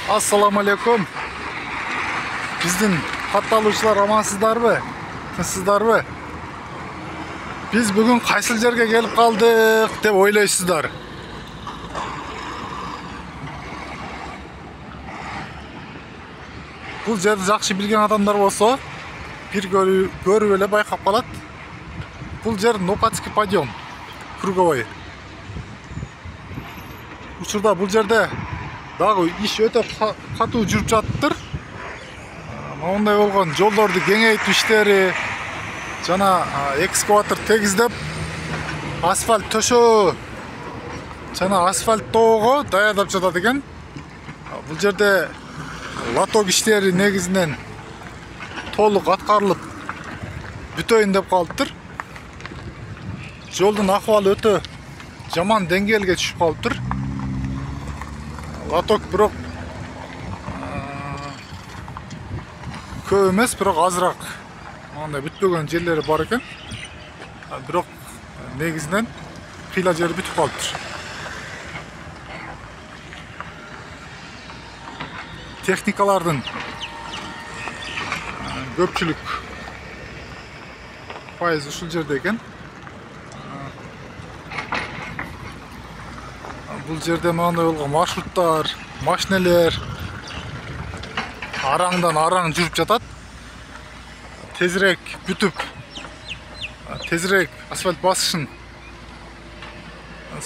Assalamu alaikum. Bizdin kатталуучулар амансыздарбы? Тынчсыздарбы? Biz bugün кайсыл жерге келип калдык деп ойлойсуздар? Бул жерди жакшы билген адамдар болсо, бир көрүп эле байкап калат. Бул жер Нокатский подъем, круговой. Учурда бул жерде дагы иш өтө катуу жүрүп жатыптыр. Мондай болгон жолдорду кеңейтүү иштери жана экскаватор тегиздеп асфальт төшөө жана асфальт тоого даярдап жатат экен. Бул жерде лоток иштери негизинен толук аткарылып бүтөйүн деп калыптыр. Жолдун акыбалы өтө жаман деңгээлге түшүп калыптыр. Лоток бирок көп эмес, бирок азыраак. Мындай бүтпөгөн жерлери бар экен. Бирок негизинен кыйла жери бүтүп калыптыр. Техникалардын көпчүлүк пайыз ушул жерде экен. Бул жерде мындай болгон маршруттар, машинелер араңдан араң жүрүп жатат. Тезирээк бүтүп, тезирээк асфальт басышын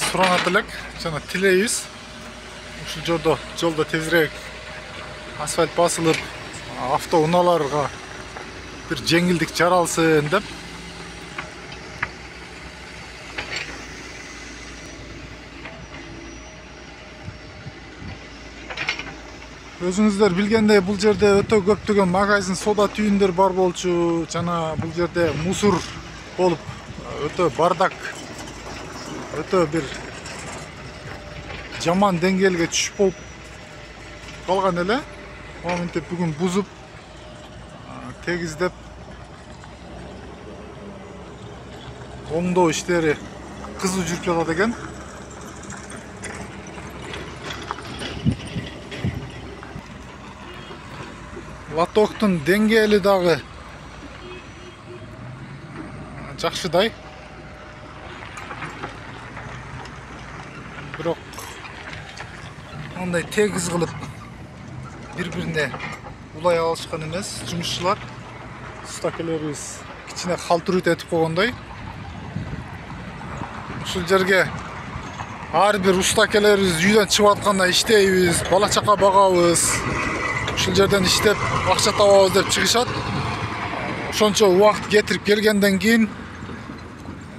суранат элек жана тилейбиз. Ушул жолдо тезирээк асфальт басылып, автоунааларга бир жеңилдик жаралсын деп. Өзүңүздөр билгендей, бул жерде өтө көптөгөн магазин, сода түйүндөр бар болчу, жана бул жерде мусор болуп, өтө бардак, өтө бир жаман деңгээлге түшүп болуп калган эле. Моментип бүгүн бузуп, тегиздеп, оңдоо иштери кызуу жүрүп жатат экен. Лотоктун деңгээли дагы жакшыдай. Бирок мындай тегиз кылып бири-бирине улай алышкан эмес жумушчулар. Устакелерибиз кичине калтыруу этип койгондой. Ушул жерге ар бир устакелерибиз үйдөн чыгып атканда иштейбиз, бала чака багабыз. Ушул жерден иштеп акча табабыз деп чыгышат. Ошончо убакыт кетирип келгенден кийин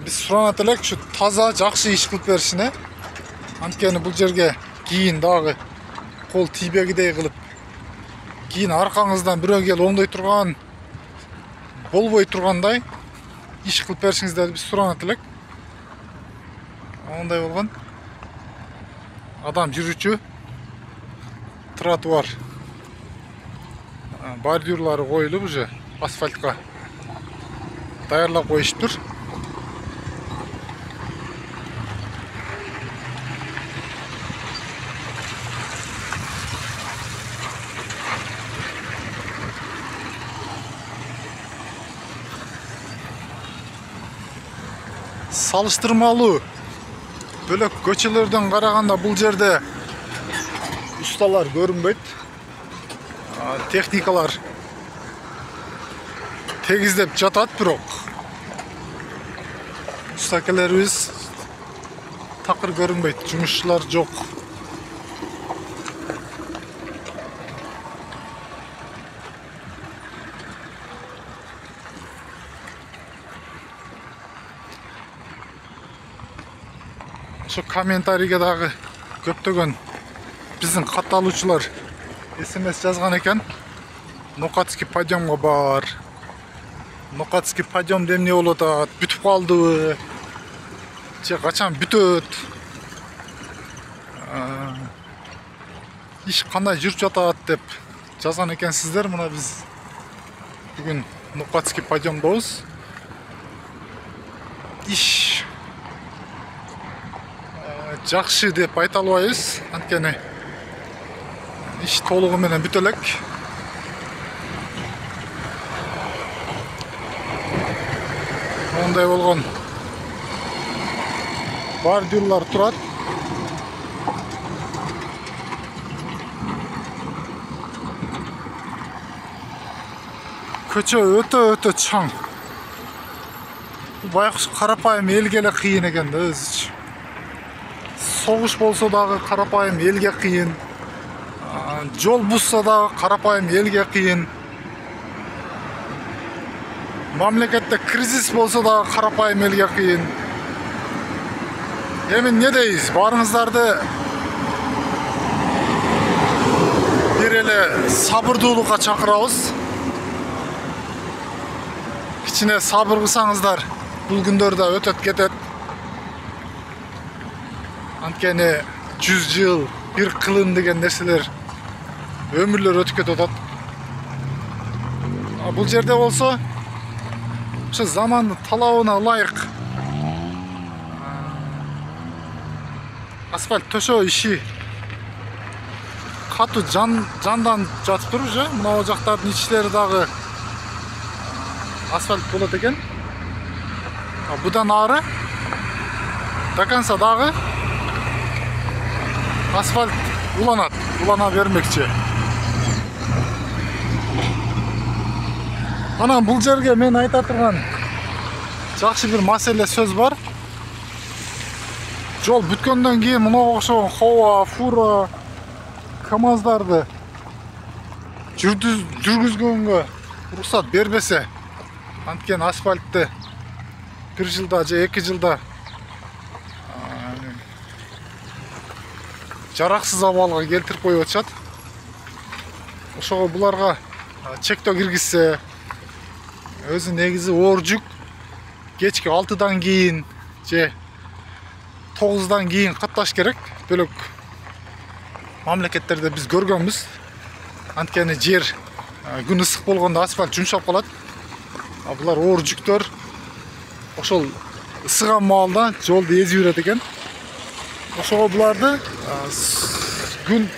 биз суранат элек ушу таза, жакшы иш кылып беришине. Анткени бул жерге кийин дагы кол тийбегидей кылып, кийин аркаңыздан бирөө келип оңдой турган, болбой тургандай иш кылып беришиңиздерди биз суранат элек. Мондай болгон адам жүрүүчү тротуар бордюрлары коюлуп, уже асфальтка даярлап коюшуптур. Салыштырмалуу бөлөк көчөлөрдөн караганда бул жерде усталар көрүнбөйт. Техникалар тегиздеп жатат, бирок устакелерибиз такыр көрүнбөйт, жумушчулар жок. Ошо комментарийге дагы көптөгөн биздин катталуучулар СМС жазган экен. Нокатский подъемго бар. Нокатский подъем эмне болуп атат? Бүтүп калдыбы? Же качан бүтөт? Иш кандай жүрүп жатат деп жазган экенсиздер. Мына биз бүгүн Нокатский подъемдобуз. Иш жакшы деп айта албайбыз. Анткени iş толугу менен бүтө элек. Ондай болгон бордюрлар турат. Көчө өтө чаң. Байкуш карапайым элге эле кыйын экен да өзүчү. Согуш болсо дагы карапайым элге кыйын. Жол бузса дагы карапайым элге кыйын. Мамлекетте кризис болсо дагы карапайым элге кыйын. Эми не дейбиз? Барыңыздарды бир эле сабырдуулукка чакырабыз. Кичине сабыр кылсаңыздар, бул күндөр да өтөт кетет. Анткени 100 жыл, бир кылым деген нерселер өмүрлөр өтүп кетип атат. Бул жерде болсо ошо замандын талабына ылайык асфальт төшөө иши катуу жандан жатыптыр уже. Мына жактардын ичleri дагы асфальт болот экен. Будан ары до конца дагы асфальт улана бермекчи. Анан бул жерге мен айта турган жакшы бир маселе сөз бар. Жол бүткөндөн кийин мынага окшогон Хова, Фура, КамАЗдарды жүргүзгөнгө уруксат бербесе, анткени асфальтты 1 жылда же 2 жылда жараксыз абалга келтирип коюп атышат. Ошого буларга чектөө киргизсе, өзү негизи оор жүк кечки 6-дан кийин же 9-дан кийин катташ керек. Бөлөк мамлекеттерде биз көргөнбүз. Анткени жер күн ысык болгондо асфальт жумшап калат. Булар оор жүктөр ошол ысыган маалда жолду эзип жүрөт экен. Ошого буларды күн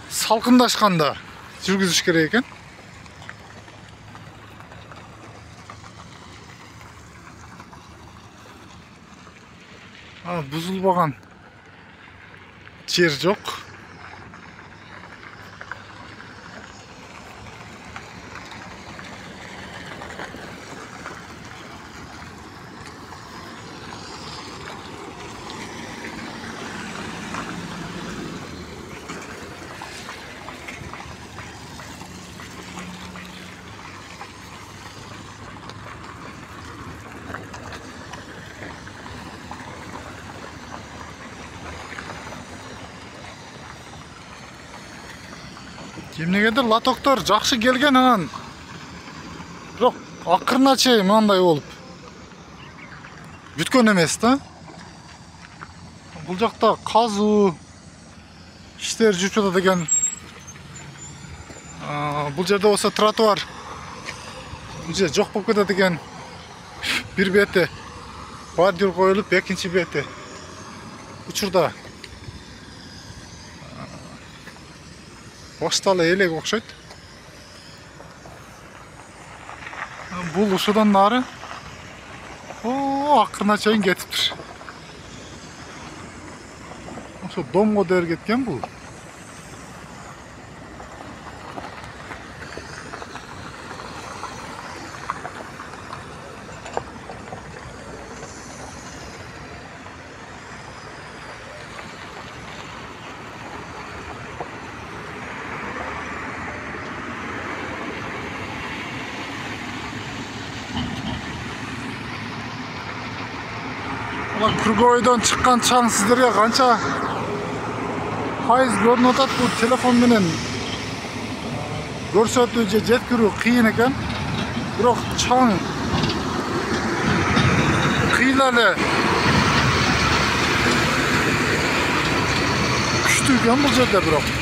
салкындашканда жүргүзүш керек экен. Buzulbagan yer yok. Эмнегедир латоктор жакшы келген, анан бирок акырына чейин мындай болуп бүткөн эмес да. Бул жакта казуу иштер жүрүп жатат экен. Бул жерде болсо тротуар уже жок болуп кетет экен. Бир бети бордюр коюлуп, экинчи бети учурда баштала элек окшойт. Бул ушудан нары акырына чейин кетиптир. Ошо домго дер кеткен бул. Круговойдон чыккан чаң сиздерге канча пайыз көрүнүп атат? Бул телефон менен көрсөтүү же жеткирүү кыйын экен. Бирок чаң кыйла эле күчтүү экен бул жерде. Бирок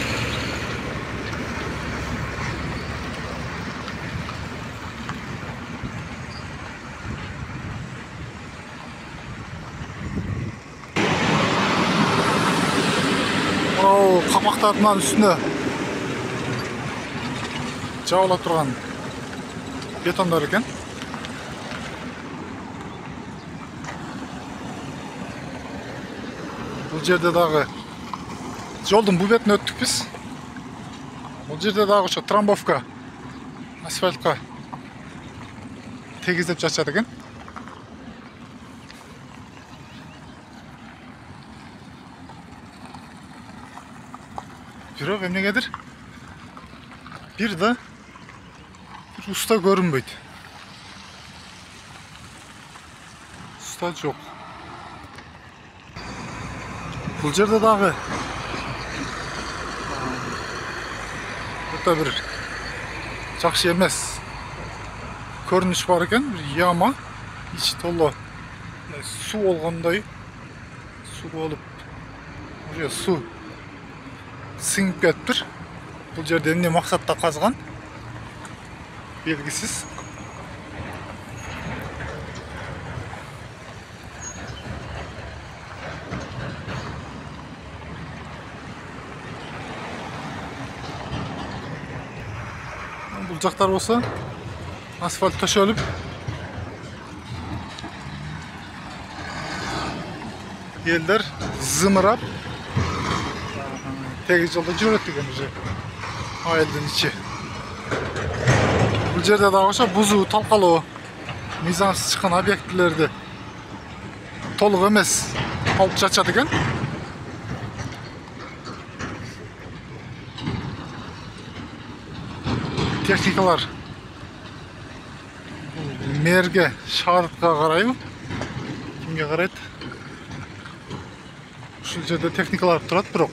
капактардын үстүнө жабыла турган бетондар экен. Бул жерде дагы жолдун бул бетине өттүк биз. Бул жерде дагы ошо трамбовка асфальтка тегиздеп жатышат экен. Бирок эмнегедир бир уста көрүнбөйт. Уста жок. Бул жерде дагы өтө бир жакшы эмес көрүнүш бар экен. Бир яма ичи толо суу болгондой, суу болуп, уже суу сіңіп кетиптир. Бул жерде эмне максатта казган белгисиз. Бул жактар болсо асфальт төшөлүп, элдер зымырап тегиз жолда жүрөт экен уже айылдын ичи. Бул жерде дагы ошо бузуу, талкалоо, мыйзамсыз чыккан объектилерди толук эмес алып жатышат экен. Техникалар мэрге, шаардыкка карайбы? Кимге карайт? Ушул жерде техникалар турат, бирок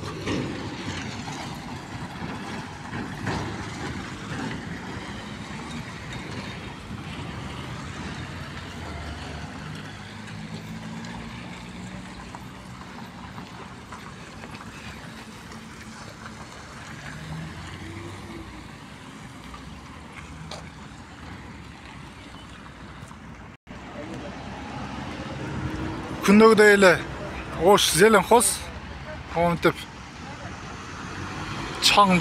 күндөгүдөй эле ош зеленхоз монтип чаң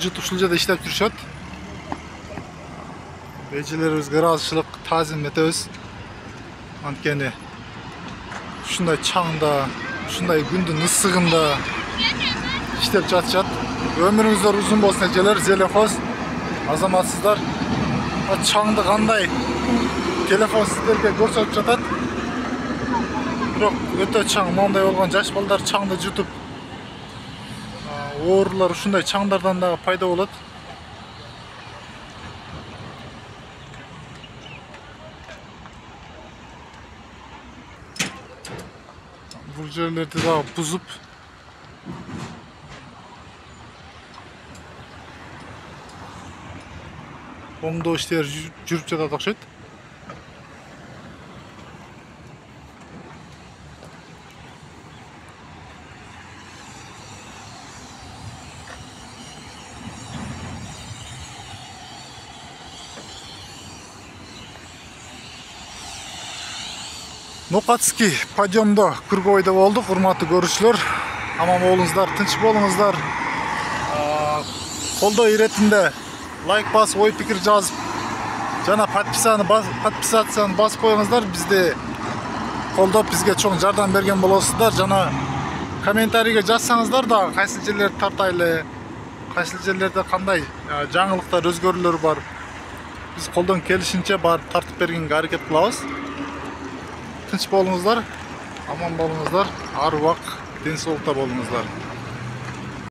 жутуп ушул жерде иштеп жүрүшөт. Эжелерибизге ыраазычылык таазим этебиз. Анткени ушундай чаңда, ушундай күндүн ысыгында иштеп жатышат. Өмүрүңүздөр узун болсун эжелер, зеленхоз азаматсыздар. Чаңды кандай телефон сиздерге көрсөтүп жатат. Бирок өтө чаң, моундай болгон жаш балдар чаңды жутуп, оорулар ушундай чаңдардан дагы пайда болот. Бул жерлерди дагы бузуп, оңдоо иштери жүрүп жатат окшойт. Нокатский подъемдо Кургойдо болдук, урматтуу көрүүчүлөр. Аман болуңуздар, тынч болуңуздар. Колдоо иретинде лайк басып, ой пикир жазып, жана подписацияны басып коюңуздар. Бизди колдоп, бизге чоң жардам берген болосуздар. Жана комментарийге жазсаңыздар да кайсы жерлерди тартайлы, кайсы жерлерде кандай жаңылыктар, өзгөрүүлөр бар. Биз колдон келишинче барып тартып бергенге аракет кылабыз. Тынч болуңуздар, аман болуңуздар, ар убак ден соолукта болуңуздар.